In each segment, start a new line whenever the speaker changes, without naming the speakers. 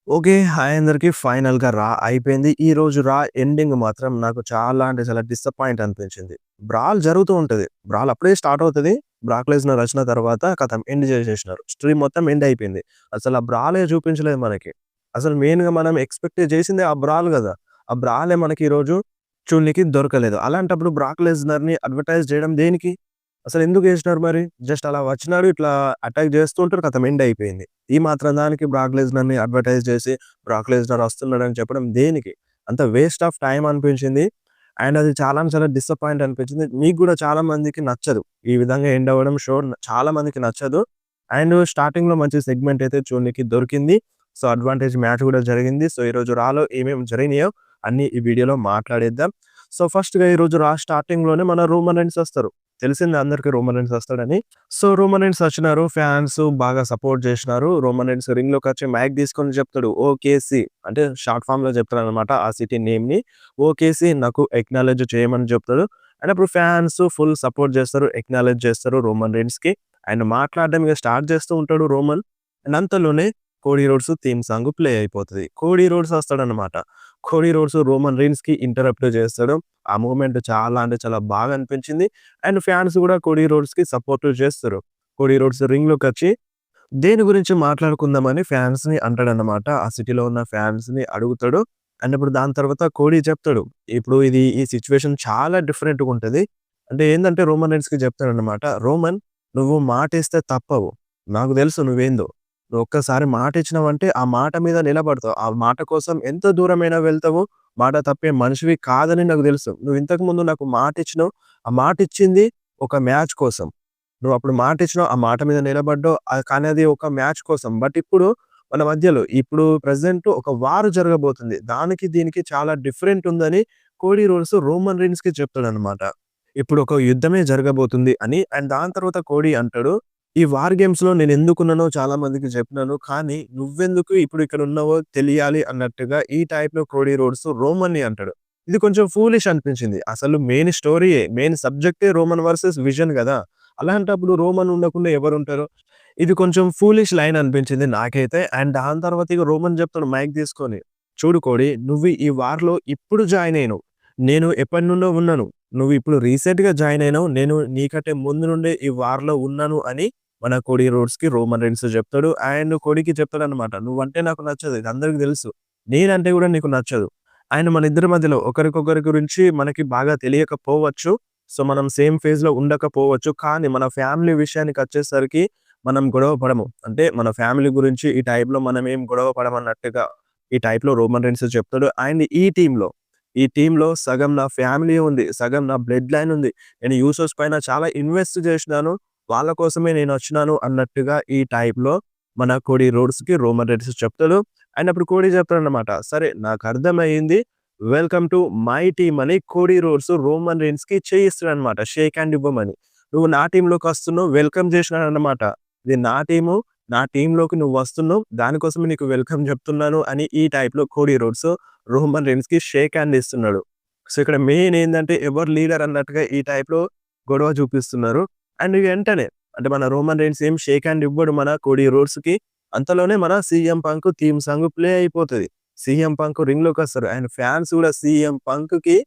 Okay. Hi అందరికి. ఫైనల్‌గా అయిపోయింది. ఈరోజు ఎండింగ్ మాత్రం నాకు చాలా అంటే చాలా డిసప్పాయింట్ అనిపించింది. బ్రాల్ జరుగుతూ ఉంటది. బ్రాల్ అప్పుడే స్టార్ట్ అవుతది. బ్రాక్ లెస్‌నర్ వచ్చిన తర్వాత ఖతం ఎండ్ చేసేసినారు. స్ట్రీమ్ మొత్తం ఎండ్ అయిపోయింది. అసలు ఆ బ్రాలే చూపించలేదు మనకి. అసలు మెయిన్‌గా మనం ఎక్స్‌పెక్ట్ చేసిందే ఆ బ్రాల్ గదా! ఆ బ్రాలే మనకి ఈరోజు చూడనీకి దొరకలేదు. అలాంటప్పుడు బ్రాక్ లెస్‌నర్‌ని అడ్వర్‌టైజ్ చేయడం దేనికి? అసలెందుకు జేసినారు మరి? జస్ట్ అలా వచ్చినాడు, ఇట్లా అటాక్ చేస్తూ ఉంటారు. ఖతం ఎండ్ అయిపోయింది. ఈ మాత్రం దానికి బ్రాక్ లెస్‌నర్‌ని అడ్వర్‌టైజ్ చేసి, బ్రాక్ లెస్‌నర్ వస్తున్నాడని చెప్పడం దేనికి? అంత వేస్ట్ ఆఫ్ టైమ్ అనిపించింది. అండ్ అది చాలా అంటే చాలా డిసప్పాయింట్ అనిపించింది. మీకు గూడా చాలా మందికి నచ్చదు. ఈ విధంగా ఎండ్ అవ్వడం షో చాలా మందికి నచ్చదు. అండ్ స్టార్టింగ్‌లో మంచి సెగ్మెంట్ అయితే చూడనీకి దొరికింది. సో, అడ్వాంటేజ్ మ్యాచ్ గూడా జరిగింది. సో, ఈరోజు ఏమేమి జరిగినాయో అన్నీ ఈ వీడియోలో మాట్లాడేద్దాం. సో, ఫస్ట్‌గా ఈరోజు స్టార్టింగ్‌లోనే మన రోమన్ రైన్స్ వస్తారు. తెలిసిందే అందరికి రోమన్ రైన్స్ వస్తాడని. సో, రోమన్ రైన్స్ వచ్చినారు. ఫ్యాన్స్ బాగా సపోర్ట్ జేసినారు. రోమన్ రైన్స్ రింగ్‌లోకొచ్చి మైక్ తీసుకొని చెప్తాడు. ఓకేసీ అంటే షార్ట్ ఫార్మ్‌లో చెప్తాడనమాట ఆ సిటీ నేమ్‌ని. ఓకేసీ నాకు ఎక్నాలెడ్జ్ చేయమని చెప్తాడు. అండ్ అప్పుడు ఫ్యాన్స్ ఫుల్ సపోర్ట్ చేస్తారు. ఎక్నాలెడ్జ్ చేస్తారు రోమన్ రైన్స్‌కి. ఆయన మాట్లాడడం ఇగ స్టార్ట్ చేస్తూ ఉంటాడు రోమన్. అండ్ అంతలోనే Cody Rhodes theme song play అయిపోతది. కోడీ రోడ్స్ వస్తాడనమాట. కోడీ రోడ్స్ రోమన్ రీన్స్‌కి ఇంటరప్ట్ చేస్తాడు. ఆ మూవ్‌మెంట్ చాలా అంటే చాలా బాగా అనిపించింది. అండ్ ఫ్యాన్స్ గూడా కోడీ రోడ్స్‌కి సపోర్ట్ చేస్తారు. కోడీ రోడ్స్ రింగ్‌లోకొచ్చి దేని గురించి మాట్లాడుకుందామని ఫ్యాన్స్‌ని అంటాడన్నమాట. ఆ సిటీలో ఉన్న ఫ్యాన్స్‌ని అడుగుతాడు. అండ్ ఇప్పుడు దాని తర్వాత కోడీ చెప్తాడు. ఇప్పుడు ఈ సిట్యుయేషన్ చాలా డిఫరెంట్‌గుంటది. అంటే ఏందంటే రోమన్ రీన్స్‌కి చెప్తాడన్నమాట. "రోమన్ నువ్వు మాటిస్తే తప్పవు. నాకు తెలుసు నువ్వేందో. నువ్వు ఒక్కసారి మాటిచ్చినావంటే ఆ మాట మీద నిలబడతావు. ఆ మాట కోసం ఎంత దూరమైనా వెళ్తావు. మాట తప్పే మనిషివి కాదని నాకు తెలుసు. నువ్వు ఇంతకుముందు నాకు మాటిచ్చినావు. ఆ మాటిచ్చింది ఒక మ్యాచ్ కోసం. నువ్వప్పుడు మాటిచ్చినావు. ఆ మాట మీద నిలబడ్డావు. కానీ అది ఒక మ్యాచ్ కోసం. బట్ ఇప్పుడు మన మధ్యలో ఇప్పుడు ప్రెజెంట్ ఒక వార్ జరగబోతుంది. దానికి దీనికి చాలా డిఫరెంట్ ఉందని కోడీ రోడ్స్ రోమన్ రీన్స్‌కి చెప్తాడన్నమాట. ఇప్పుడు ఒక యుద్ధమే జరగబోతుంది అని. అండ్ దాని తర్వాత కోడీ అంటాడు, "ఈ వార్ గేమ్స్‌లో నేనెందుకున్నానో చాలా మందికి చెప్పినాను. కానీ నువ్వెందుకు ఇప్పుడు ఇక్కడ ఉన్నావో తెలియాలి" అన్నట్టుగా ఈ టైప్‌లో కోడీ రోడ్స్ రోమన్‌ని అంటాడు. ఇది కొంచెం ఫూలిష్ అనిపించింది. అసలు మెయిన్ స్టోరీయే, మెయిన్ సబ్జెక్టే రోమన్ వర్సెస్ విజన్ గదా! అలాంటప్పుడు రోమన్ ఉండకుండా ఎవరుంటారు? ఇది కొంచెం ఫూలిష్ లైన్ అనిపించింది నాకైతే. అండ్ దాని తర్వాత ఇగ రోమన్ చెప్తాడు మైక్ తీసుకొని, "చూడు కోడీ నువ్వు ఈ వార్‌లో ఇప్పుడు జాయిన్ అయినవు. నేను ఎప్పటినుండో ఉన్నాను. నువ్వు ఇప్పుడు రీసెంట్‌గా జాయిన్ అయినవు. నేను నీకంటే ముందు నుండే ఈ వార్‌లో ఉన్నాను" అని మన కోడీ రోడ్స్‌కి రోమన్ రీన్స్ చెప్తాడు. అండ్ కోడీకి చెప్తాడన్నమాట. "నువ్వంటే నాకు నచ్చదు. ఇది అందరికి తెలుసు. నేనంటే గూడా నీకు నచ్చదు. అండ్ మన ఇద్దరి మధ్యలో ఒకరికొకరి గురించి మనకి బాగా తెలియకపోవచ్చు. సో, మనం సేమ్ ఫేజ్‌లో ఉండకపోవచ్చు. కానీ మన ఫ్యామిలీ విషయానికొచ్చేసరికి మనం గొడవ పడము. అంటే మన ఫ్యామిలీ గురించి ఈ టైప్‌లో మనమేం గొడవ పడమన్నట్టుగా ఈ టైప్‌లో రోమన్ రీన్స్ చెప్తాడు. అండ్ ఈ టీమ్‌లో సగం నా ఫ్యామిలీ ఉంది. సగం నా బ్లడ్ లైన్ ఉంది. నేను యూసర్స్ పైన చాలా ఇన్వెస్ట్ చేసినాను. వాళ్ళ కోసమే నేనొచ్చినాను అన్నట్టుగా ఈ టైప్‌లో మన కోడీ రోడ్స్‌కి రోమన్ రీన్స్ చెప్తాడు. అండ్ అప్పుడు కోడీ చెప్తాడన్నమాట. "సరే నాకర్థమయింది. వెల్కమ్ టు మై టీమ్" అని కోడీ రోడ్స్ రోమన్ రీన్స్‌కి చేయిస్తాడన్నమాట. షేక్ హ్యాండ్ ఇవ్వమని. "నువ్వు నా టీమ్‌లోకొస్తున్నావు" వెల్కమ్ చేసినాడన్నమాట. "ఇది నా టీము. నా టీమ్‌లోకి నువ్వొస్తున్నావు. దానికోసమే నీకు వెల్కమ్ చెప్తున్నాను" అని ఈ టైప్‌లో కోడీ రోడ్స్ రోమన్ రీన్స్‌కి షేక్ హ్యాండ్ ఇస్తున్నాడు. సో, ఇక్కడ మెయిన్ ఏందంటే ఎవరు లీడర్ అన్నట్టుగా ఈ టైప్‌లో గొడవ చూపిస్తున్నారు. అండ్ వెంటనే అంటే మన రోమన్ రీన్స్ ఏం షేక్ హ్యాండ్ ఇవ్వడు మన కోడీ రోడ్స్‌కి. అంతలోనే మన CM Punk theme song play అయిపోతది. సీఎం పంక్ రింగ్‌లోకొస్తారు. అండ్ ఫ్యాన్స్ గూడా సీఎం పంక్‌కి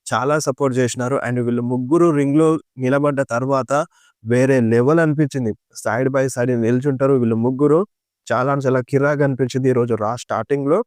చాలా సపోర్ట్ జేసినారు. అండ్ వీళ్ళు ముగ్గురు రింగ్‌లో నిలబడ్డ తర్వాత వేరే లెవెల్ అనిపించింది. సైడ్ బై సైడ్ నిల్చుంటారు వీళ్ళు ముగ్గురు. చాలా అంటే చాలా కిరాగా అనిపించింది ఈరోజు స్టార్టింగ్‌లో.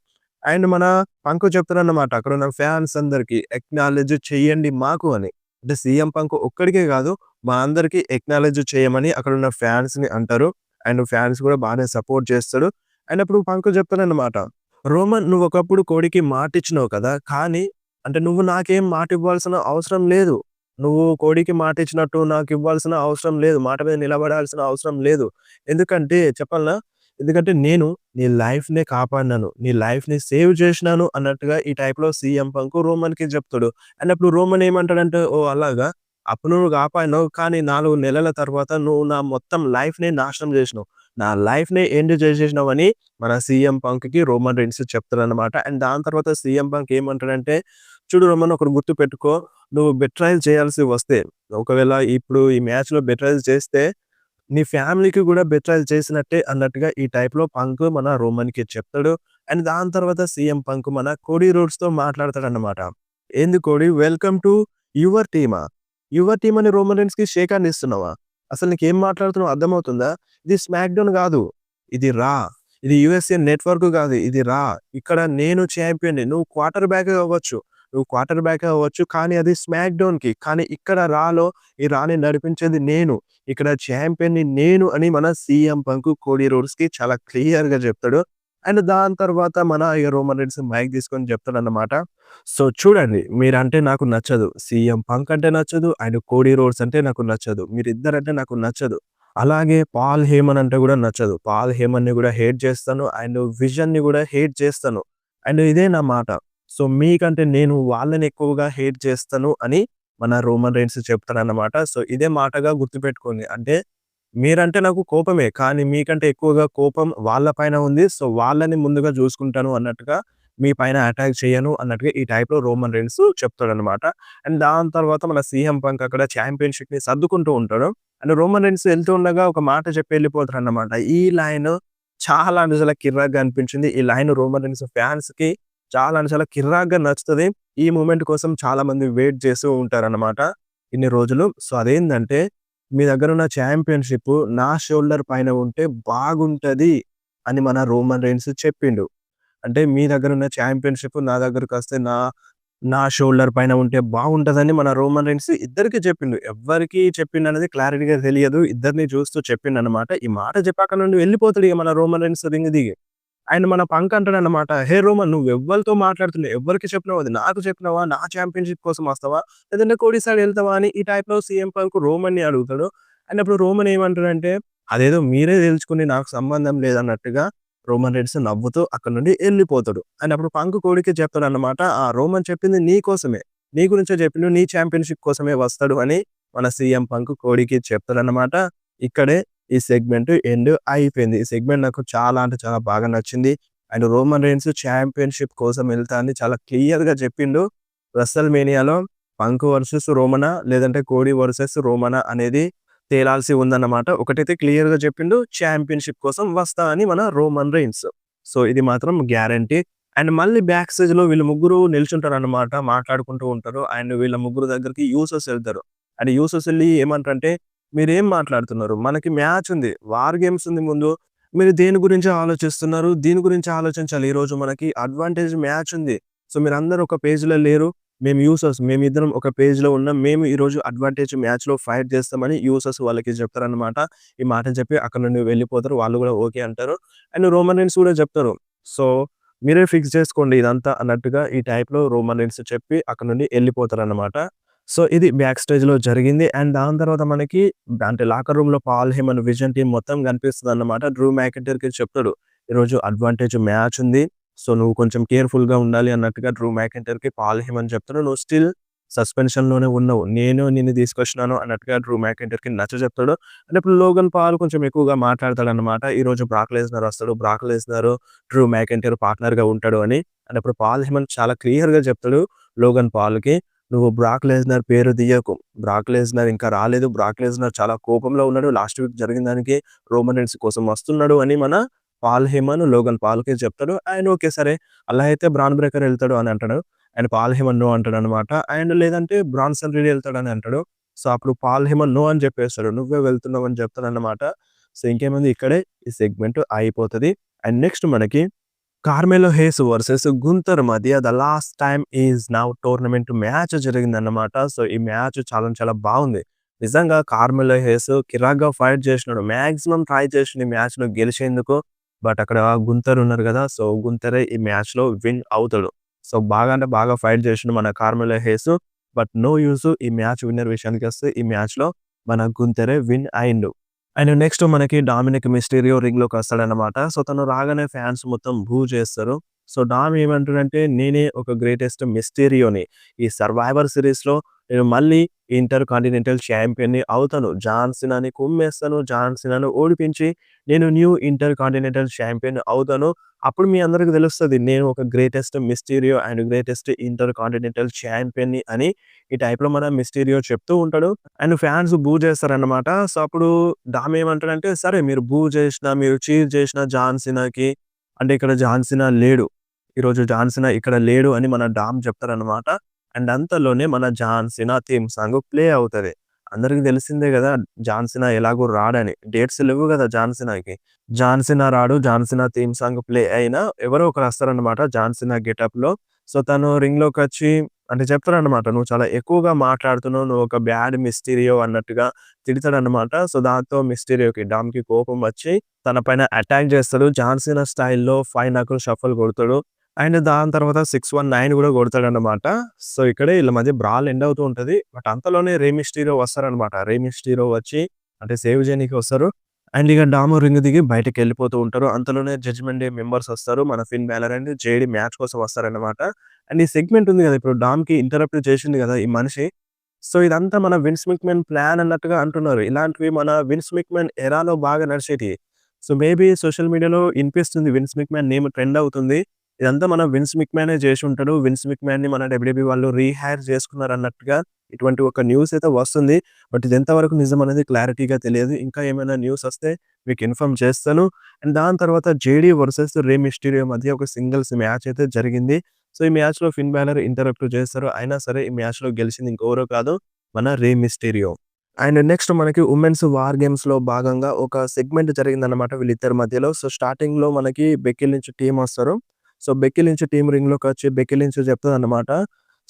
అండ్ మన పంక్ చెప్తాడన్నమాట అక్కడున్న ఫ్యాన్స్ అందరికి "ఎక్నాలెడ్జ్ చెయ్యండి మాకు" అని. అంటే సీఎం పంక్ ఒక్కడికే గాదు మా అందరికి ఎక్నాలెడ్జ్ చేయమని అక్కడున్న ఫ్యాన్స్‌ని అంటారు. అండ్ ఫ్యాన్స్ గూడా బానే సపోర్ట్ చేస్తాడు. అండ్ అప్పుడు పంక్ చెప్తాడన్నమాట. "రోమన్ నువ్వొకప్పుడు కోడికి మాటిచ్చినావు కదా! కానీ అంటే నువ్వు నాకేం మాటివ్వాల్సిన అవసరం లేదు. నువ్వు కోడికి మాటిచ్చినట్టు నాకివ్వాల్సిన అవసరం లేదు. మాట మీద నిలబడాల్సిన అవసరం లేదు. ఎందుకంటే చెప్పాలనా? ఎందుకంటే నేను నీ లైఫ్‌నే కాపాడినాను. నీ లైఫ్‌ని సేవ్ చేసినాను" అన్నట్టుగా ఈ టైప్‌లో సీఎం పంక్ రోమన్‌కి చెప్తాడు. అండ్ అప్పుడు రోమన్ ఏమంటాడంటే, "ఓహ్! అలాగా? అప్పుడు నువ్వు కాపాడినావు. కానీ 4 నెలల తర్వాత నువ్వు నా మొత్తం లైఫ్‌నే నాశనం చేసినావు. నా లైఫ్‌నే ఎండ్ చేసేసినావని" మన సీఎం పంక్‌కి రోమన్ రీన్స్ చెప్తాడన్నమాట. అండ్ దాని తర్వాత సీఎం పంక్ ఏమంటాడంటే, "చూడు రోమన్ ఒకటి గుర్తుపెట్టుకో. నువ్వు బెట్రైల్ చేయాల్సి వస్తే, ఒకవేళ ఇప్పుడు ఈ మ్యాచ్‌లో బెట్రైల్ చేస్తే నీ ఫ్యామిలీకి గూడా బెట్రైల్ చేసినట్టే అన్నట్టుగా ఈ టైప్‌లో పంక్ మన రోమన్‌కి చెప్తాడు. అండ్ దాని తర్వాత సీఎం పంక్ మన కోడీ రోడ్స్‌తో మాట్లాడతాడన్నమాట. "ఏంది కోడీ వెల్కమ్ టు యువర్ టీమా? యువర్ టీమ్ అని రోమన్ రీన్స్‌కి షేక్ హ్యాండ్ ఇస్తున్నావా? అసలు నీకేం మాట్లాడుతున్నావో అర్థమవుతుందా? ఇది స్మాక్ డౌన్ గాదు. ఇది రా. ఇది యూఎస్ఏ నెట్‌వర్క్ గాదు. ఇది రా. ఇక్కడ నేను చాంపియన్‌ని. నువ్వు క్వార్టర్ బ్యాక్ అవ్వచ్చు. నువ్వు క్వార్టర్ బ్యాక్ అవ్వచ్చు. కానీ అది స్మాక్ డౌన్‌కి. కానీ ఇక్కడ రాలో ఈ రాని నడిపించేది నేను. ఇక్కడ చాంపియన్‌ని నేను" అని మన సీఎం పంక్ కోడీ రోడ్స్‌కి చాలా క్లియర్‌గా చెప్తాడు. అండ్ దాని తర్వాత మన ఇగ రోమన్ రీన్స్ మైక్ తీసుకొని చెప్తాడన్నమాట. సో చూడండి, మీరంటే నాకు నచ్చదు. సీఎం పంక్ అంటే నచ్చదు. అండ్ కోడీ రోడ్స్ అంటే నాకు నచ్చదు. మీరిద్దరంటే నాకు నచ్చదు. అలాగే పాల్ హేమన్ అంటే గూడా నచ్చదు. పాల్ హేమన్‌ని గూడా హేట్ చేస్తాను. అండ్ విజన్‌ని గూడా హేట్ చేస్తాను. అండ్ ఇదే నా మాట. సో మీకంటే నేను వాళ్ళని ఎక్కువగా హేట్ చేస్తాను అని మన రోమన్ రీన్స్ చెప్తాడన్నమాట. సో ఇదే మాటగా గుర్తుపెట్టుకోండి. అంటే మీరంటే నాకు కోపమే. కానీ మీకంటే ఎక్కువగా కోపం వాళ్ళ పైన ఉంది. సో వాళ్ళని ముందుగా చూసుకుంటాను అన్నట్టుగా మీ పైన అటాక్ చేయను అన్నట్టుగా ఈ టైప్‌లో రోమన్ రీన్స్ చెప్తాడన్నమాట. అండ్ దాని తర్వాత మన సీఎం పంక్ అక్కడ చాంపియన్‌షిప్‌ని సర్దుకుంటూ ఉంటాడు. అండ్ రోమన్ రీన్స్ వెళ్తూ ఉండగా ఒక మాట చెప్పి వెళ్ళిపోతారన్నమాట. ఈ లైన్ చాలా అంటే చాలా కిర్రాక్‌గా అనిపించింది. ఈ లైన్ రోమన్ రీన్స్ ఫ్యాన్స్‌కి చాలా అంటే చాలా కిర్రాక్‌గా నచ్చుతది. ఈ మూమెంట్ కోసం చాలా మంది వెయిట్ చేస్తూ ఉంటారన్నమాట ఇన్ని రోజులు. సో అదేందంటే, మీ దగ్గరున్న చాంపియన్‌షిప్ నా షోల్డర్ పైన ఉంటే బాగుంటది అని మన రోమన్ రీన్స్ చెప్పిండు. అంటే మీ దగ్గరున్న చాంపియన్‌షిప్ నా దగ్గరకొస్తే నా షోల్డర్ పైన ఉంటే బాగుంటదని మన రోమన్ రీన్స్ ఇద్దరికీ చెప్పిండు. ఎవ్వరికి చెప్పిండనేది క్లారిటీగా తెలియదు. ఇద్దరిని చూస్తూ చెప్పిండన్నమాట. ఈ మాట చెప్పి అక్కడి నుండి వెళ్ళిపోతాడు ఇగ మన రోమన్ రీన్స్ రింగ్ దిగి. అండ్ మన పంక్ అంటాడన్నమాట. "హే రోమన్, నువ్వెవ్వరితో మాట్లాడుతున్నావు? ఎవ్వరికి చెప్పినావు అది? నాకు చెప్పినావా? నా చాంపియన్‌షిప్ కోసం వస్తావా? లేదంటే కోడి సైడ్ ఎళ్తావా?" అని ఈ టైప్‌లో సీఎం పంక్ రోమన్‌ని అడుగుతాడు. అండ్ అప్పుడు రోమన్ ఏమంటాడంటే, "అదేదో మీరే తేల్చుకొని నాకు సంబంధం లేదన్నట్టుగా" రోమన్ రీన్స్ నవ్వుతూ అక్కడి నుండి ఎళ్ళిపోతాడు. అండ్ అప్పుడు పంక్ కోడికి చెప్తాడన్నమాట. "ఆ! రోమన్ చెప్పింది నీ కోసమే. నీ గురించే చెప్పిండు. నీ చాంపియన్‌షిప్ కోసమే వస్తాడు" అని మన సీఎం పంక్ కోడికి చెప్తాడన్నమాట. ఇక్కడే ఈ సెగ్మెంట్ ఎండ్ అయిపోయింది. ఈ సెగ్మెంట్ నాకు చాలా అంటే చాలా బాగా నచ్చింది. అండ్ రోమన్ రీన్స్ చాంపియన్‌షిప్ కోసం ఎళ్తా అని చాలా క్లియర్‌గా చెప్పిండు. రెసల్ మేనియాలో పంక్ వర్సెస్ రోమనా లేదంటే కోడీ వర్సెస్ రోమనా అనేది తేలాల్సి ఉందన్నమాట. ఒకటైతే క్లియర్‌గా చెప్పిండు. చాంపియన్‌షిప్ కోసం వస్తా అని మన రోమన్ రీన్స్. సో ఇది మాత్రం గ్యారంటీ. అండ్ మళ్ళీ బ్యాక్ స్టేజ్‌లో వీళ్ళు ముగ్గురు నిల్చుంటారన్నమాట. మాట్లాడుకుంటూ ఉంటారు. అండ్ వీళ్ళ ముగ్గురు దగ్గరికి యూసోస్ ఎళ్తారు. అండ్ యూసోస్ ఎళ్లి ఏమంటారంటే, "మీరేం మాట్లాడుతున్నారు? మనకి మ్యాచ్ ఉంది. వార్ గేమ్స్ ఉంది ముందు. మీరు దేని గురించి ఆలోచిస్తున్నారు? దీని గురించి ఆలోచించాలి. ఈరోజు మనకి అడ్వాంటేజ్ మ్యాచ్ ఉంది. సో మీరందరూ ఒక పేజ్‌లో లేరు. మేము యూసర్స్ మేమిద్దరం ఒక పేజ్‌లో ఉన్నాం. మేము ఈరోజు అడ్వాంటేజ్ మ్యాచ్‌లో ఫైట్ చేస్తామని" యూసర్స్ వాళ్ళకి చెప్తారన్నమాట. ఈ మాట చెప్పి అక్కడి నుండి వెళ్ళిపోతారు. వాళ్ళు గూడా ఓకే అంటారు. అండ్ రోమన్ రీన్స్ కూడా చెప్తారు. "సో మీరే ఫిక్స్ చేసుకోండి ఇదంతా" అన్నట్టుగా ఈ టైప్‌లో రోమన్ రీన్స్ చెప్పి అక్కడి నుండి ఎళ్ళిపోతారన్నమాట. సో ఇది బ్యాక్ స్టేజ్‌లో జరిగింది. అండ్ దాని తర్వాత మనకి అంటే లాకర్ రూమ్‌లో పాల్ హేమన్, విజన్ టీమ్ మొత్తం కనిపిస్తదన్నమాట. డ్రూ మెకాంటైర్‌కి చెప్తాడు, "ఈరోజు అడ్వాంటేజ్ మ్యాచ్ ఉంది. సో నువ్వు కొంచెం కేర్‌ఫుల్‌గా ఉండాలి" అన్నట్టుగా డ్రూ మెకాంటైర్‌కి పాల్ హేమన్ చెప్తాడు. "నువ్వు స్టిల్ సస్పెన్షన్‌లోనే ఉన్నావు. నేను నిన్ను తీసుకొచ్చినాను" అన్నట్టుగా డ్రూ మెకాంటైర్‌కి నచ్చచెప్తాడు. అంటే ఇప్పుడు లోగన్ పాల్ కొంచెం ఎక్కువగా మాట్లాడతాడన్నమాట. ఈరోజు బ్రాక్ లెస్నర్ వస్తాడు. బ్రాక్ లెస్నర్, డ్రూ మెకాంటైర్ పార్ట్నర్‌గా ఉంటాడు అని. అండ్ అప్పుడు పాల్ హేమన్ చాలా క్లియర్‌గా చెప్తాడు లోగన్ పాల్‌కి, "నువ్వు బ్రాక్ లెస్నర్ పేరు తీయకు. బ్రాక్ లెస్నర్ ఇంకా రాలేదు. బ్రాక్ లెస్నర్ చాలా కోపంలో ఉన్నాడు. లాస్ట్ వీక్ జరిగిన దానికి రోమన్ రీన్స్ కోసం వస్తున్నాడు" అని మన పాల్ హేమన్ లోగన్ పాల్‌కి చెప్తాడు. ఆయన ఓకే సరే, అలా అయితే బ్రాన్ బ్రేకర్ ఎళ్తాడు అని అంటాడు. అండ్ పాల్ హేమన్ నో అంటాడన్నమాట. అండ్ లేదంటే బ్రాన్సన్ రీడ్ ఎళ్తాడని అంటాడు. సో అప్పుడు పాల్ హేమన్ నో అని చెప్పేస్తాడు. "నువ్వే వెళ్తున్నావు" అని చెప్తాడన్నమాట. సో ఇంకేముంది, ఇక్కడే ఈ సెగ్మెంట్ అయిపోతది. అండ్ నెక్స్ట్ మనకి కార్మెలో హేస్ వర్సెస్ గుంతర్ మధ్య the last time is now tournament match జరిగిందన్నమాట. సో ఈ మ్యాచ్ చాలా చాలా బాగుంది. నిజంగా కార్మెలో హేస్ కిరాక్‌గా ఫైట్ చేసినాడు. మాక్సిమం ట్రై చేసిండు ఈ మ్యాచ్‌లో గెలిచేందుకు. బట్ అక్కడ గుంతర్ ఉన్నారు కదా! సో గుంతరే ఈ మ్యాచ్‌లో విన్ అవుతాడు. సో బాగా అంటే బాగా ఫైట్ చేసిండు మన కార్మెలో హేస్. బట్ నో యూజ్, ఈ మ్యాచ్ విన్నర్ విషయానికొస్తే ఈ మ్యాచ్‌లో మన గుంతరే విన్ అయిండు. అండ్ నెక్స్ట్ మనకి డామినిక్ మిస్టీరియో రింగ్‌లోకొస్తాడన్నమాట. సో తను రాగానే ఫ్యాన్స్ మొత్తం బూ చేస్తారు. సో డామ్ ఏమంటాడంటే, "నేనే ఒక గ్రేటెస్ట్ మిస్టీరియోని. ఈ సర్వైవర్ సీరీస్‌లో నేను మళ్ళీ ఇంటర్ కాంటినెంటల్ ఛాంపియన్‌ని అవుతాను. జాన్ సీనాని కుమ్మేస్తాను. జాన్ సీనాను ఓడిపించి నేను న్యూ ఇంటర్ కాంటినెంటల్ ఛాంపియన్ అవుతాను. అప్పుడు మీ అందరికి తెలుస్తది. నేను ఒక greatest Mysterio and greatest intercontinental ఛాంపియన్‌ని అని ఈ టైప్‌లో మన మిస్టీరియో చెప్తూ ఉంటాడు. అండ్ ఫ్యాన్స్ బూ చేస్తారన్నమాట. సో, అప్పుడు డామ్ ఏమంటాడంటే, "సరే మీరు బూ చేసినా, మీరు చీర్ చేసినా జాన్ సీనాకి అంటే ఇక్కడ జాన్ సీనా లేడు. ఈరోజు జాన్ సీనా ఇక్కడ లేడు" అని మన డామ్ చెప్తారన్నమాట. అండ్ అంతలోనే మన John Cena theme song play అవుతది. అందరికి తెలిసిందే గదా! జాన్ సీనా ఎలాగో రాడని. డేట్స్ లెవ్వు గదా! జాన్ సీనాకి. జాన్ సీనా రాడు. John Cena theme song play అయినా ఎవరో ఒకరొస్తారనమాట జాన్ సీనా గెటప్‌లో. సో, తను రింగ్‌లోకొచ్చి అంటే చెప్తాడనమాట. "నువ్వు చాలా ఎక్కువగా మాట్లాడుతున్నావు. నువ్వు ఒక బ్యాడ్ మిస్టీరియో" అన్నట్టుగా తిడతాడనమాట. సో, దాంతో మిస్టీరియోకి డామ్‌కి కోపం వచ్చి తన పైన అటాక్ చేస్తాడు. జాన్ సీనా స్టైల్‌లో 5 నకుల్ షఫల్ కొడతాడు. అండ్ దాని తర్వాత 619 గూడా కొడతాడనమాట. సో, ఇక్కడే ఈళ్ళ మధ్య బ్రాల్ ఎండ్ అవుతూ ఉంటది. బట్ అంతలోనే రే మిస్టీరియో వస్తారనమాట. రే మిస్టీరియో వచ్చి అంటే సేవ్ చేయనీకి వస్తారు. అండ్ ఇక డాము రింగ్ దిగి బయటికెళ్ళిపోతూ ఉంటారు. అంతలోనే జడ్జ్‌మెంట్ డే మెంబర్స్ వస్తారు. మన ఫిన్ బాలర్ అండ్ జేడీ మ్యాచ్ కోసం వస్తారన్నమాట. అండ్ ఈ సెగ్మెంట్ ఉంది గదా! ఇప్పుడు డామ్‌కి ఇంటరప్ట్ చేసిండు గదా! ఈ మనిషి. సో, ఇదంతా మన విన్స్ మిక్‌మెన్ ప్లాన్ అన్నట్టుగా అంటున్నారు. ఇలాంటివి మన విన్స్ మిక్‌మెన్ ఎరాలో బాగా నడిచేటియి. సో, మేబీ సోషల్ మీడియాలో ఇనిపిస్తుంది విన్స్ మిక్‌మెన్ నేమ్ ట్రెండ్ అవుతుంది. ఇదంతా మన విన్స్ మిక్‌మెనే చేసుంటాడు. విన్స్ మిక్‌మెన్‌ని మన డబ్ల్యూడబ్ల్యూఈ వాళ్ళు రీహైర్ చేసుకున్నారన్నట్టుగా ఇటువంటి ఒక న్యూస్ అయితే వస్తుంది. బట్ ఇది ఎంతవరకు నిజమనేది క్లారిటీగా తెలియదు. ఇంకా ఏమైనా న్యూస్ వస్తే మీకు ఇన్ఫార్మ్ చేస్తాను. అండ్ దాని తర్వాత జేడీ వర్సెస్ రే మిస్టీరియో మధ్య ఒక సింగిల్స్ మ్యాచ్ అయితే జరిగింది. సో, ఈ మ్యాచ్‌లో ఫిన్ బాలర్ ఇంటరప్ట్ చేస్తారు. అయినా సరే ఈ మ్యాచ్‌లో గెలిచింది ఇంకెవరో కాదు మన రే మిస్టీరియో. అండ్ నెక్స్ట్ మనకి వుమెన్స్ వార్ గేమ్స్‌లో భాగంగా ఒక సెగ్మెంట్ జరిగిందన్నమాట వీళ్ళిద్దరి మధ్యలో. సో, స్టార్టింగ్‌లో మనకి బెక్కీ లించ్ టీమ్ వస్తారు. సో, బెక్కీ లించ్ టీమ్ రింగ్‌లోకొచ్చి బెక్కీ లించ్ చెప్తదన్నమాట.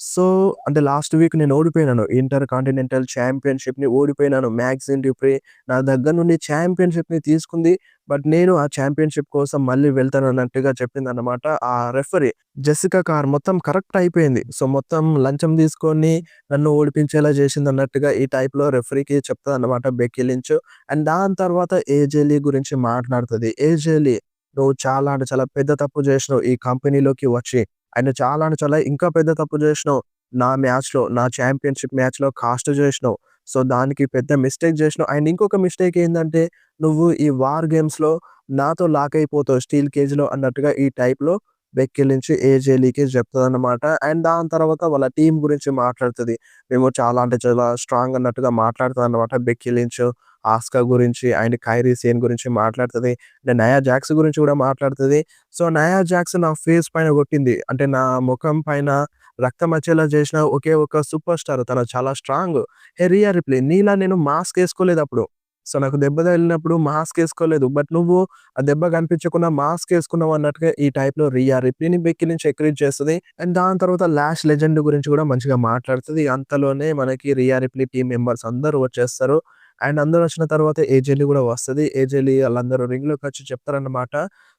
సో, అంటే లాస్ట్ వీక్ నేను ఓడిపోయినాను. ఇంటర్ కాంటినెంటల్ ఛాంపియన్‌షిప్‌ని ఓడిపోయినాను. మాక్సిమ్ డ్యూప్రి నా దగ్గర నుండి ఛాంపియన్‌షిప్‌ని తీసుకుంది. బట్ నేను ఆ ఛాంపియన్‌షిప్ కోసం మళ్ళీ వెళ్తానన్నట్టుగా చెప్పిందన్నమాట. ఆ రెఫరీ జెసికా కార్ మొత్తం కరెక్ట్ అయిపోయింది. సో, మొత్తం లంచం తీసుకొని నన్ను ఓడిపించేలా చేసిందన్నట్టుగా ఈ టైప్‌లో రెఫరీకి చెప్తదన్నమాట బెక్కీ లించ్. అండ్ దాని తర్వాత ఏజే లీ గురించి మాట్లాడుతది. "ఏజే లీ నువ్వు చాలా అంటే చాలా పెద్ద తప్పు చేసినావు ఈ కంపెనీలోకి వచ్చి. అండ్ చాలా అంటే చాలా ఇంకా పెద్ద తప్పు చేసినావు. నా మ్యాచ్‌లో, నా ఛాంపియన్‌షిప్ మ్యాచ్‌లో కాస్ట్ చేసినావు. సో, దానికి పెద్ద మిస్టేక్ చేసినావు. అండ్ ఇంకొక మిస్టేక్ ఏందంటే, నువ్వు ఈ వార్ గేమ్స్‌లో నాతో లాక్ అయిపోతావు స్టీల్ కేజ్‌లో" అన్నట్టుగా ఈ టైప్‌లో బెక్కీ లించ్ ఏజే లీకి చెప్తదన్నమాట. అండ్ దాని తర్వాత వాళ్ళ టీమ్ గురించి మాట్లాడుతది. మేము చాలా అంటే చాలా స్ట్రాంగ్ అన్నట్టుగా మాట్లాడుతదన్నమాట బెక్కీ లించ్. ఆస్కా గురించి అండ్ కైరీ సేన్ గురించి మాట్లాడుతది. అండ్ నయా జాక్స్ గురించి కూడా మాట్లాడుతది. సో, నయా జాక్స్ నా ఫేస్ పైన కొట్టింది. అంటే నా ముఖం పైన రక్తం వచ్చేలా చేసిన ఒకే ఒక సూపర్ స్టార్. తను చాలా స్ట్రాంగ్. రియా రిప్లీ నీలా నేను మాస్క్ ఏసుకోలేదప్పుడు. సో, నాకు దెబ్బ తగిలినప్పుడు మాస్క్ ఏసుకోలేదు. బట్ నువ్వు ఆ దెబ్బ కనిపించకుండా మాస్క్ ఏసుకున్నావు అన్నట్టుగా ఈ టైప్‌లో రియా రిప్లీని బెక్కీ నుంచి ఎంకరేజ్ చేస్తది. అండ్ దాని తర్వాత లాష్ లెజెండ్ గురించి కూడా మంచిగా మాట్లాడుతది. అంతలోనే మనకి రియా రిప్లీ టీమ్ మెంబర్స్ అందరూ వచ్చేస్తారు. అండ్ అందరూ వచ్చిన తర్వాత ఏజెలీ గూడా వస్తది. ఏజెలీ ఆళ్ళందరూ రింగ్‌లోకొచ్చి చెప్తారన్నమాట.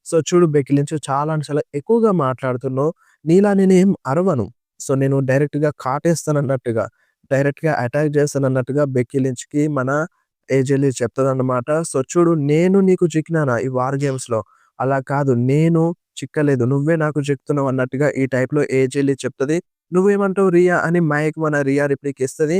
సో, చూడు బెక్కీ లించ్ చాలా అంటే చాలా ఎక్కువగా మాట్లాడుతున్నావు. నీలా నేనేం అరవను. సో, నేను డైరెక్ట్‌గా కాటేస్తానన్నట్టుగా, డైరెక్ట్‌గా అటాక్ చేస్తానన్నట్టుగా బెక్కీ లించ్‌కి మన ఏజెలీ చెప్తదన్నమాట. సో, చూడు నేను నీకు చిక్కినానా ఈ వార్ గేమ్స్‌లో? అలా కాదు నేను చిక్కలేదు. నువ్వే నాకు చిక్కుతున్నావు అన్నట్టుగా ఈ టైప్‌లో ఏజెలీ చెప్తది. నువ్వేమంటావు రియా అని మైక్ మన రియా రిప్లీకి ఇస్తది.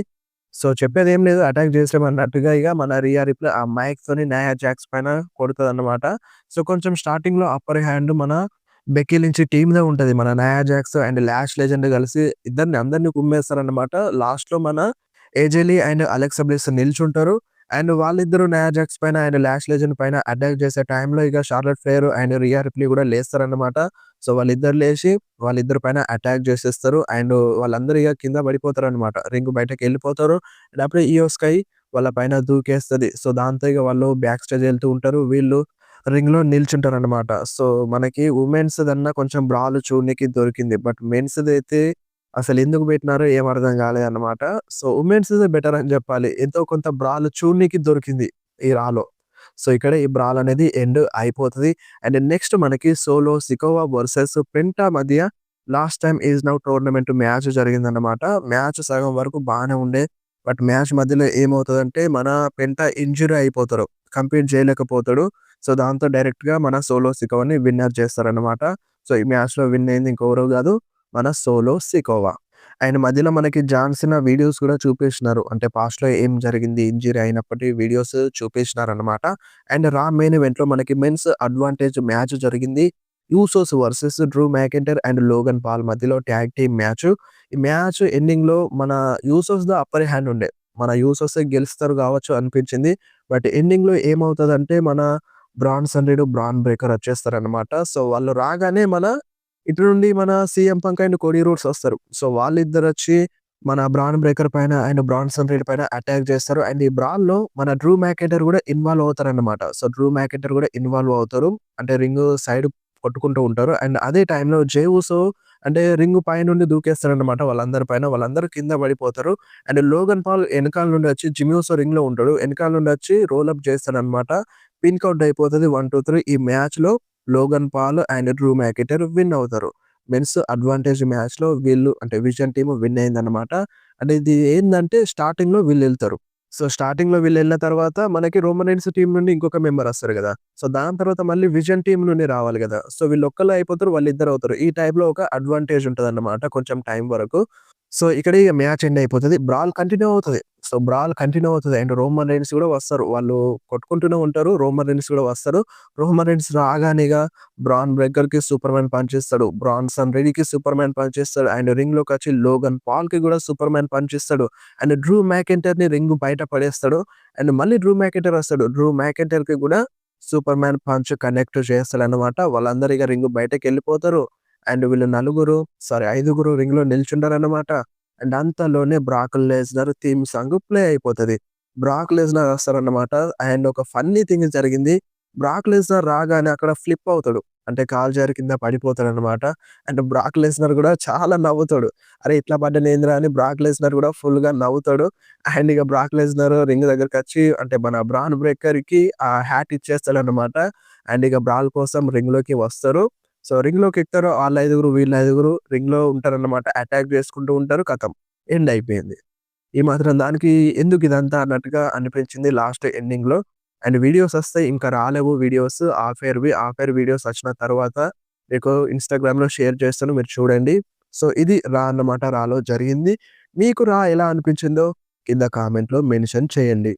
సో, చెప్పేదేం లేదు. అటాక్ చేసామన్నట్టుగా ఇగ మన రియా రిప్లై ఆ మైక్‌తోని నయా జాక్స్ పైన కొడతదన్నమాట. సో, కొంచెం స్టార్టింగ్‌లో అప్పర్ హ్యాండ్ మన బెక్కీ లించ్ టీమ్‌దే ఉంటది. మన నయా జాక్స్ అండ్ లాష్ లెజెండ్ కలిసి అందరిని కుమ్మేస్తారన్నమాట. లాస్ట్‌లో మన ఏజే లీ అండ్ అలెక్సా బ్లిస్ నిల్చుంటారు. అండ్ వాళ్ళిద్దరూ నయా జాక్స్ పైన అండ్ లాష్ లెజెండ్ పైన అటాక్ చేసే టైంలో ఇగ షార్లెట్ ఫ్లేర్ అండ్ రియా రిప్లీ కూడా లేస్తారన్నమాట. సో, వాళ్ళిద్దరు లేసి వాళ్ళిద్దరి పైన అటాక్ చేసేస్తారు. అండ్ వాళ్ళందరూ ఇగ కింద పడిపోతారన్నమాట. రింగ్ బయటకెళ్ళిపోతారు. అండ్ అప్పుడే ఇయో స్కై వాళ్ళ పైన దూకేస్తది. సో, దాంతో ఇగ వాళ్ళు బ్యాక్ స్టేజ్ ఎళ్తూ ఉంటారు. వీళ్ళు రింగ్‌లో నిల్చుంటారన్నమాట. సో, మనకి వుమెన్స్‌దన్నా కొంచెం బ్రాల్ చూడనీకి దొరికింది. బట్ మెన్స్‌దైతే అసలెందుకు పెట్టినారో ఏం అర్థం కాలేదన్నమాట. సో, వుమెన్స్‌దే బెటర్ అని జెప్పాలి. ఎంతో కొంత బ్రాల్ చూడనీకి దొరికింది ఈ రాలో. సో, ఇక్కడ ఈ బ్రాల్ అనేది ఎండ్ అయిపోతది. అండ్ నెక్స్ట్ మనకి సోలో సికోవా వర్సెస్ పెంటా మధ్య last time is now tournament match జరిగిందన్నమాట. మ్యాచ్ సగం వరకు బానే ఉండే. బట్ మ్యాచ్ మధ్యలో ఏమవుతదంటే మన పెంటా ఇంజ్యూరీ అయిపోతారు. కంపీట్ చేయలేకపోతాడు. సో, దాంతో డైరెక్ట్‌గా మన సోలో సికోవాని విన్నర్ చేస్తారన్నమాట. సో, ఈ మ్యాచ్‌లో విన్ అయింది ఇంకెవరో గాదు మన సోలో సికోవా. అండ్ మధ్యలో మనకి జాన్ సీనా వీడియోస్ కూడా చూపిచ్చినారు. అంటే పాస్ట్‌లో ఏం జరిగింది, ఇంజ్యూరీ అయినప్పటి వీడియోస్ చూపిచ్చినారన్నమాట. అండ్ రా మెయిన్ ఈవెంట్‌లో మనకి మెన్స్ అడ్వాంటేజ్ మ్యాచ్ జరిగింది. Usos versus Drew McIntyre and Logan Paul మధ్యలో ట్యాగ్ టీమ్ మ్యాచ్. ఈ మ్యాచ్ ఎండింగ్‌లో మన యూసోస్‌ది అప్పర్ హ్యాండ్ ఉండే. మన యూసోసే గెలుస్తారు గావచ్చు అనిపించింది. బట్ ఎండింగ్‌లో ఏమవుతదంటే మన బ్రాన్సన్ రీడ్, బ్రాన్ బ్రేకర్ వచ్చేస్తారనమాట. సో, వాళ్ళు రాగానే ఇటు నుండి మన CM Punk and Cody Rhodes వస్తారు. సో, వాళ్ళిద్దరొచ్చి మన బ్రాన్ బ్రేకర్ పైన అండ్ బ్రాన్సన్ రీడ్ పైన అటాక్ చేస్తారు. అండ్ ఈ బ్రాల్‌లో మన డ్రూ మ్యాకింటైర్ గూడా ఇన్వాల్వ్ అవుతారనమాట. సో, డ్రూ మ్యాకింటైర్ గూడా ఇన్వాల్వ్ అవుతారు. అంటే రింగు సైడ్ కొట్టుకుంటూ ఉంటారు. అండ్ అదే టైంలో జే ఉసో అంటే రింగు పైనుండి దూకేస్తాడనమాట వాళ్ళందరి పైన. వాళ్ళందరూ కింద పడిపోతారు. అండ్ లోగన్ పాల్ ఎనకాల నుండి వచ్చి జిమ్మీ ఉసో రింగ్‌లో ఉంటాడు. ఎనకాల నుండి వచ్చి రోల్ అప్ చేస్తాడనమాట. పిన్ కౌంట్ అయిపోతది 1, 2, 3 ఈ మ్యాచ్‌లో Logan Paul and Drew McIntyre win అవుతారు. మెన్స్ అడ్వాంటేజ్ మ్యాచ్‌లో వీళ్ళు అంటే విజన్ టీమ్ విన్ అయిందనమాట. అంటే ఇది ఏందంటే స్టార్టింగ్‌లో వీళ్ళెళ్తారు. సో, స్టార్టింగ్‌లో వీళ్ళెళ్ళిన తర్వాత మనకి రోమన్ రైన్స్ టీమ్ నుండి ఇంకొక మెంబర్ వస్తారు గదా! సో, దాని తర్వాత మళ్ళీ విజన్ టీమ్ నుండి రావాలి గదా! సో, వీళ్ళొక్కళ్ళే అయిపోతారు. వాళ్ళిద్దరవుతారు. ఈ టైప్‌లో ఒక అడ్వాంటేజ్ ఉంటదన్నమాట కొంచెం టైం వరకు. సో, ఇక్కడే ఇగ మ్యాచ్ ఎండ్ అయిపోతది. బ్రాల్ కంటిన్యూ అవుతది. సో, బ్రాల్ కంటిన్యూ అవుతది. అండ్ రోమన్ రైన్స్ గూడా వస్తారు. వాళ్ళు కొట్టుకుంటూనే ఉంటారు. రోమన్ రైన్స్ గూడా వస్తారు. రోమన్ రైన్స్ రాగానే ఇగ బ్రాన్ బ్రేకర్‌కి సూపర్‌మ్యాన్ పంచ్ ఇస్తాడు. బ్రాన్సన్ రీడ్‌కి సూపర్‌మ్యాన్ పంచ్ ఇస్తాడు. అండ్ రింగ్‌లోకొచ్చి లోగన్ పాల్‌కి గూడా సూపర్‌మ్యాన్ పంచ్ ఇస్తాడు. అండ్ డ్రూ మ్యాకింటైర్‌ని రింగ్ బయట పడేస్తాడు. అండ్ మళ్ళీ డ్రూ మ్యాకింటైర్ వస్తాడు. డ్రూ మ్యాకింటైర్‌కి గూడా సూపర్‌మ్యాన్ పంచ్ కనెక్ట్ చేస్తాడన్నమాట. వాళ్ళందరూ ఇగ రింగ్ బయటకెళ్ళిపోతారు. అండ్ వీళ్ళు ఐదుగురు రింగ్‌లో నిల్చుంటారన్నమాట. అండ్ అంతలోనే Brock Lesnar theme song play అయిపోతది. బ్రాక్ లెస్నర్ వస్తారన్నమాట. అండ్ ఒక ఫన్నీ థింగ్ జరిగింది. బ్రాక్ లెస్నర్ రాగానే అక్కడ ఫ్లిప్ అవుతాడు. అంటే కాలు జారి కింద పడిపోతాడన్నమాట. అండ్ బ్రాక్ లెస్నర్ గూడా చాలా నవ్వుతాడు. అరే! ఇట్లా పడ్డానేందిరా అని బ్రాక్ లెస్నర్ గూడా ఫుల్‌గా నవ్వుతాడు. అండ్ ఇగ బ్రాక్ లెస్నర్ రింగ్ దగ్గరకొచ్చి అంటే మన బ్రాన్ బ్రేకర్‌కి ఆ హ్యాట్ ఇచ్చేస్తాడన్నమాట. అండ్ ఇగ బ్రాల్ కోసం రింగ్‌లోకి వస్తారు. సో, రింగ్‌లోకి ఎక్కుతారు. ఆళ్ళైదుగురు, వీళ్ళైదుగురు రింగ్‌లో ఉంటారన్నమాట. అటాక్ చేసుకుంటూ ఉంటారు. ఖతం. ఎండ్ అయిపోయింది. ఈ మాత్రం దానికి ఎందుకిదంతా అన్నట్టుగా అనిపించింది లాస్ట్ ఎండింగ్‌లో. అండ్ వీడియోస్ వస్తాయి. ఇంకా రాలేవు వీడియోస్ ఆఫ్ ఎయిర్ వీడియోస్ వచ్చిన తర్వాత మీకు ఇన్‌స్టాగ్రామ్‌లో షేర్ చేస్తాను. మీరు చూడండి. సో, ఇది రా అన్నమాట. రాలో జరిగింది. మీకు రా ఎలా అనిపించిందో కింద కామెంట్‌లో మెన్షన్ చేయండి.